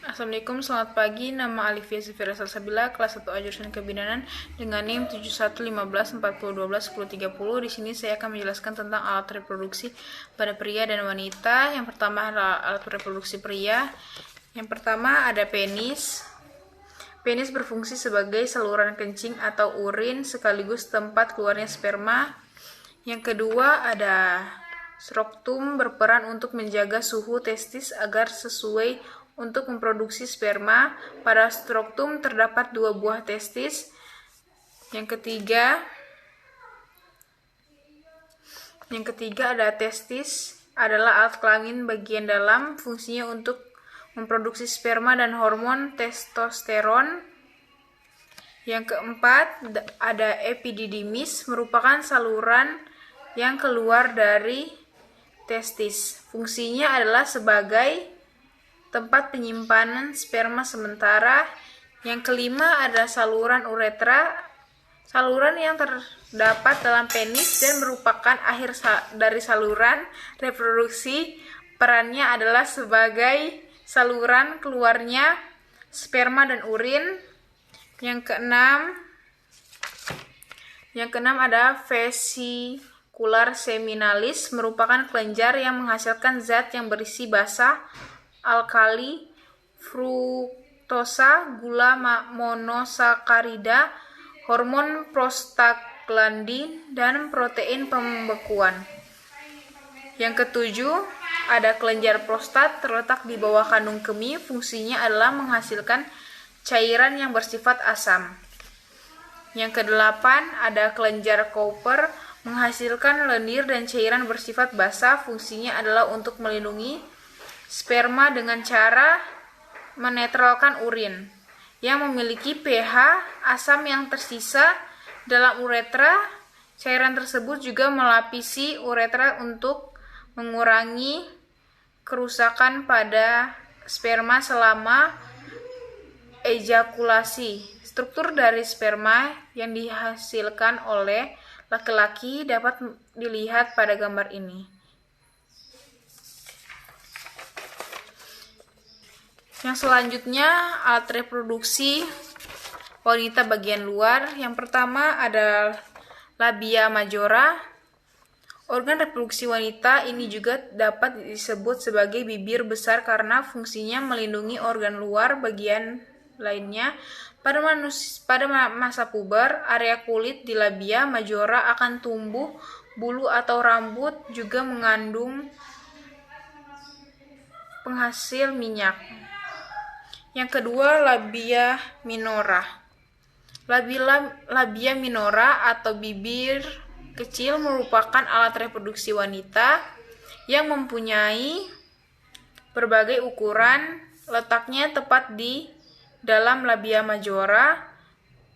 Assalamualaikum, selamat pagi. Nama Alifia Zafira Salsabila, kelas 1A jurusan Kebidanan dengan NIM 711540121030. Di sini saya akan menjelaskan tentang alat reproduksi pada pria dan wanita. Yang pertama adalah alat reproduksi pria. Yang pertama ada penis. Penis berfungsi sebagai saluran kencing atau urin sekaligus tempat keluarnya sperma. Yang kedua ada skrotum, berperan untuk menjaga suhu testis agar sesuai untuk memproduksi sperma. Pada skrotum terdapat 2 buah testis. Yang ketiga ada testis, adalah alat kelamin bagian dalam, fungsinya untuk memproduksi sperma dan hormon testosteron. Yang keempat ada epididymis, merupakan saluran yang keluar dari testis. Fungsinya adalah sebagai tempat penyimpanan sperma sementara. Yang kelima ada saluran uretra, saluran yang terdapat dalam penis dan merupakan akhir dari saluran reproduksi. Perannya adalah sebagai saluran keluarnya sperma dan urin. Yang keenam ada vesikular seminalis, merupakan kelenjar yang menghasilkan zat yang berisi basa, alkali, fruktosa, gula monosakarida, hormon prostaglandin, dan protein pembekuan. Yang ketujuh ada kelenjar prostat, terletak di bawah kandung kemih. Fungsinya adalah menghasilkan cairan yang bersifat asam. Yang kedelapan ada kelenjar Cooper, menghasilkan lendir dan cairan bersifat basah. Fungsinya adalah untuk melindungi sperma dengan cara menetralkan urin yang memiliki pH asam yang tersisa dalam uretra. Cairan tersebut juga melapisi uretra untuk mengurangi kerusakan pada sperma selama ejakulasi. Struktur dari sperma yang dihasilkan oleh laki-laki dapat dilihat pada gambar ini. Yang selanjutnya alat reproduksi wanita bagian luar. Yang pertama ada labia majora. Organ reproduksi wanita ini juga dapat disebut sebagai bibir besar karena fungsinya melindungi organ luar bagian lainnya. Pada masa puber, area kulit di labia majora akan tumbuh bulu atau rambut, juga mengandung penghasil minyak. Yang kedua labia minora. Labia minora atau bibir kecil merupakan alat reproduksi wanita yang mempunyai berbagai ukuran. Letaknya tepat di dalam labia majora,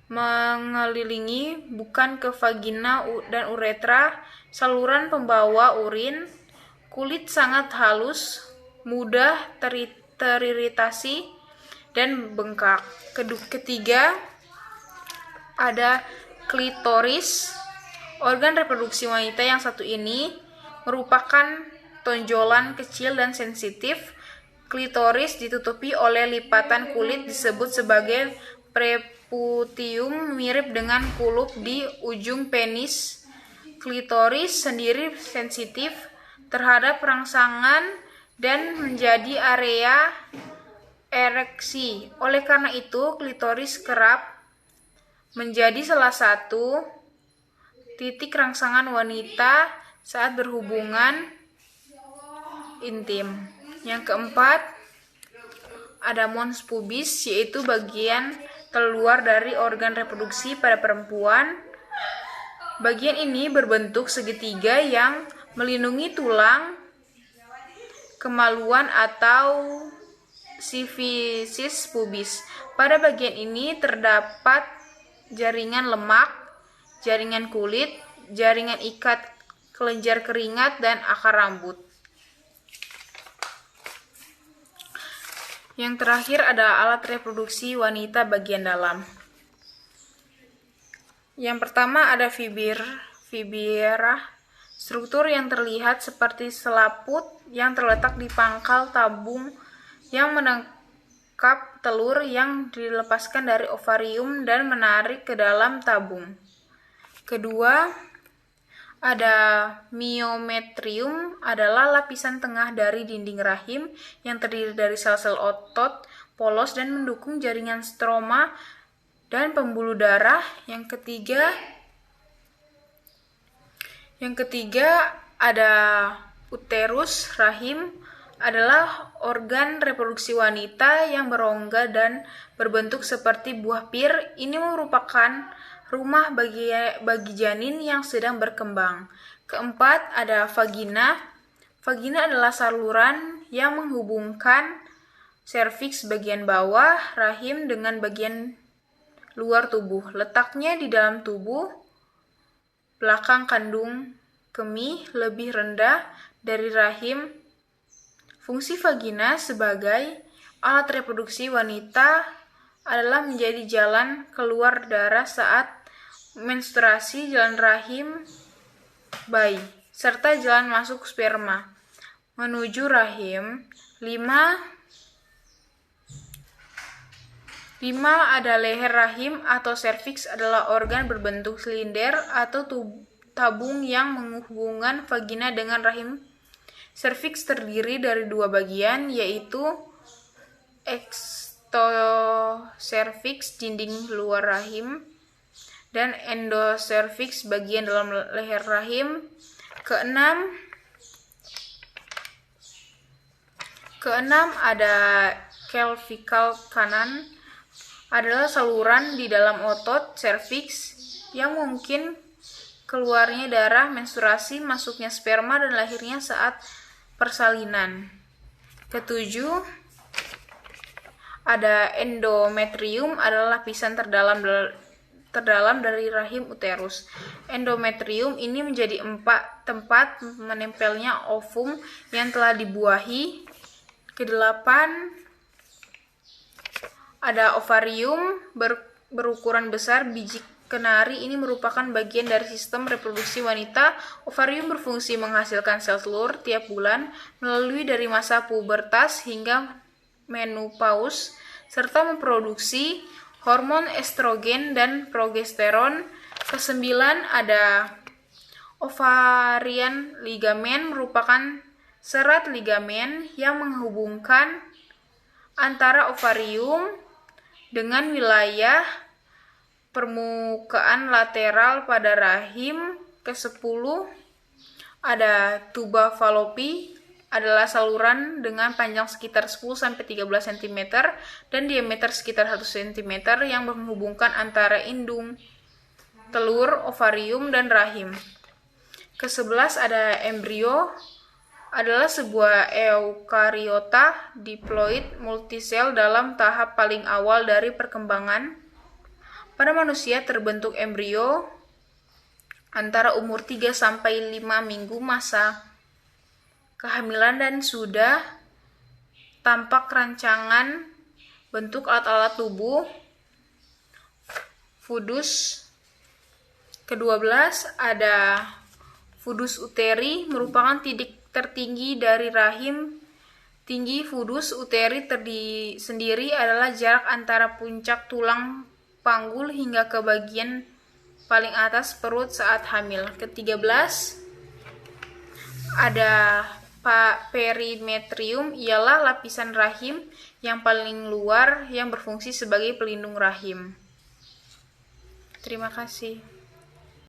mengelilingi bukan ke vagina dan uretra, saluran pembawa urin. Kulit sangat halus, mudah teriritasi dan bengkak. Ketiga ada klitoris. Organ reproduksi wanita yang satu ini merupakan tonjolan kecil dan sensitif. Klitoris ditutupi oleh lipatan kulit disebut sebagai preputium, mirip dengan kulup di ujung penis. Klitoris sendiri sensitif terhadap rangsangan dan menjadi area ereksi. Oleh karena itu, klitoris kerap menjadi salah satu titik rangsangan wanita saat berhubungan intim. Yang keempat ada mons pubis, yaitu bagian keluar dari organ reproduksi pada perempuan. Bagian ini berbentuk segitiga yang melindungi tulang kemaluan atau sifisis pubis. Pada bagian ini terdapat jaringan lemak, jaringan kulit, jaringan ikat kelenjar keringat, dan akar rambut. Yang terakhir ada alat reproduksi wanita bagian dalam. Yang pertama ada fibra, struktur yang terlihat seperti selaput yang terletak di pangkal tabung yang menangkap telur yang dilepaskan dari ovarium dan menarik ke dalam tabung. Kedua, ada myometrium, adalah lapisan tengah dari dinding rahim yang terdiri dari sel-sel otot polos dan mendukung jaringan stroma dan pembuluh darah. Yang ketiga ada uterus. Rahim adalah organ reproduksi wanita yang berongga dan berbentuk seperti buah pir. Ini merupakan rumah bagi janin yang sedang berkembang. Keempat, ada vagina. Vagina adalah saluran yang menghubungkan serviks bagian bawah rahim dengan bagian luar tubuh. Letaknya di dalam tubuh, belakang kandung kemih, lebih rendah dari rahim. Fungsi vagina sebagai alat reproduksi wanita adalah menjadi jalan keluar darah saat menstruasi, jalan rahim bayi, serta jalan masuk sperma menuju rahim. 5 ada leher rahim atau serviks, adalah organ berbentuk silinder atau tabung yang menghubungkan vagina dengan rahim. Serviks terdiri dari 2 bagian, yaitu ekstoserviks dinding luar rahim dan endoserviks bagian dalam leher rahim. Keenam ada cervical kanan, adalah saluran di dalam otot serviks yang mungkin keluarnya darah, menstruasi, masuknya sperma, dan lahirnya saat persalinan. Ketujuh, ada endometrium, adalah lapisan terdalam dari rahim uterus. Endometrium ini menjadi tempat menempelnya ovum yang telah dibuahi. Kedelapan, ada ovarium berukuran besar. Biji kenari ini merupakan bagian dari sistem reproduksi wanita. Ovarium berfungsi menghasilkan sel telur tiap bulan melalui dari masa pubertas hingga menopause, serta memproduksi hormon estrogen dan progesteron. Kesembilan, ada ovarian ligamen, merupakan serat ligamen yang menghubungkan antara ovarium dengan wilayah permukaan lateral pada rahim. Ke-10, ada tuba fallopi, adalah saluran dengan panjang sekitar 10-13 cm dan diameter sekitar 1 cm yang menghubungkan antara indung telur, ovarium, dan rahim. Ke-11, ada embrio, adalah sebuah eukariota diploid multisel dalam tahap paling awal dari perkembangan. Pada manusia terbentuk embrio antara umur 3-5 minggu masa kehamilan dan sudah tampak rancangan bentuk alat-alat tubuh. Fundus. Ke-12, ada fundus uteri, merupakan titik tertinggi dari rahim. Tinggi fundus uteri sendiri adalah jarak antara puncak tulang panggul hingga ke bagian paling atas perut saat hamil. Ke-13, ada perimetrium, ialah lapisan rahim yang paling luar yang berfungsi sebagai pelindung rahim. Terima kasih.